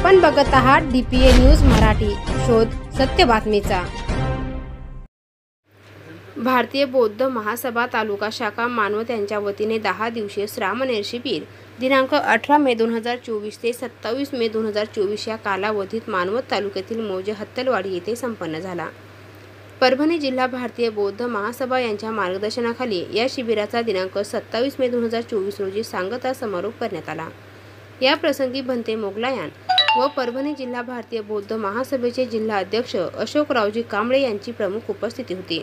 आपण बघत आहात DPA न्यूज मराठी, शोध सत्य बातमीचा। भारतीय बौद्ध महासभा तालुका शाखा मानवत यांच्या वतीने 10 दिवसीय श्रामणेर शिबिर दिनांक 18 मे 2024 ते 27 मे 2024 या कालावधीत मानवत तालुक्यातील मौजे हत्तलवाडी येथे संपन्न झाला। परभणी जिल्हा भारतीय बौद्ध महासभा यांच्या मार्गदर्शनाखाली या शिबिराचा दिनांक 27 मे 2024 रोजी सांगता समारोप करण्यात आला। या प्रसंगी भंते मोगलायन व परभणी जिल्हा भारतीय बौद्ध महासभेचे जिल्हा अध्यक्ष अशोकरावजी कांबळे यांची प्रमुख उपस्थिती होती।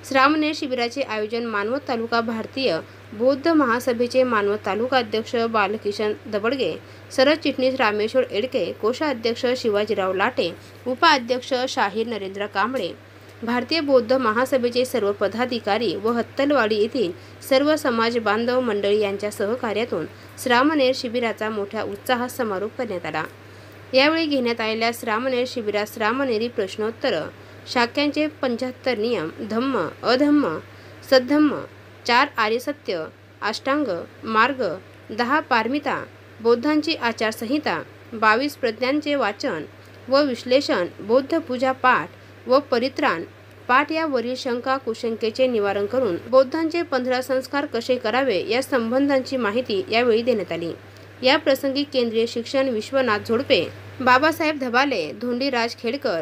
श्रामणेर शिबिराचे आयोजन मानवत तालुका भारतीय बौद्ध महासभेचे मानवत तालुका अध्यक्ष बालकिशन दबडगे, सरचिटणीस रामेश्वर एडके, कोषाध्यक्ष शिवाजीराव लाटे, उपाध्यक्ष शाहीर नरेंद्र कांबळे, भारतीय बौद्ध महासभेचे सर्व पदाधिकारी व हत्तलवाडी येथील सर्व समाज बांधव मंडळी यांच्या सहकार्यातून श्रामणेर शिबिराचा मोठ्या उत्साहात समारोप करण्यात आला। यावेळी घेण्यात आलेल्या श्रामणेर शिबिरात श्रामणेरी प्रश्नोत्तर, शाक्यांचे 75 नियम, धम्म, अधम्म, सद्धम्म, 4 आर्यसत्य, अष्टांग मार्ग, 10 पारमिता, बौद्धांची आचारसंहिता, 22 प्रज्ञांचे वाचन व विश्लेषण, बौद्ध पूजा पाठ व परित्राण पाठ यावरील शंका कुशंकेचे निवारण करून बौद्धांचे 15 संस्कार कसे करावे या संबंधांची माहिती यावेळी देण्यात आली। या प्रसंगी केंद्रीय शिक्षण विश्वनाथ झोडपे, बाबासाहेब धबाले, धोंडीराज खेडकर,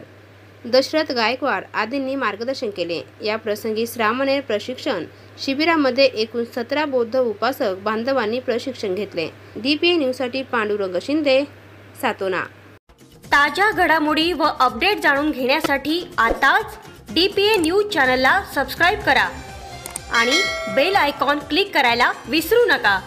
दशरथ गायकवाड आदींनी मार्गदर्शन केले। या प्रसंगी श्रामणेर प्रशिक्षण शिबिरामध्ये एकूण 17 बौद्ध उपासक बांधवांनी प्रशिक्षण घेतले। DPA न्यूजसाठी पांडुरंग शिंदे, सातोना। ताज्या घडामोडी व अपडेट जाणून घेण्यासाठी आताच DPA न्यूज चॅनलला सबस्क्राइब करा आणि बेल आयकॉन क्लिक करायला विसरू नका।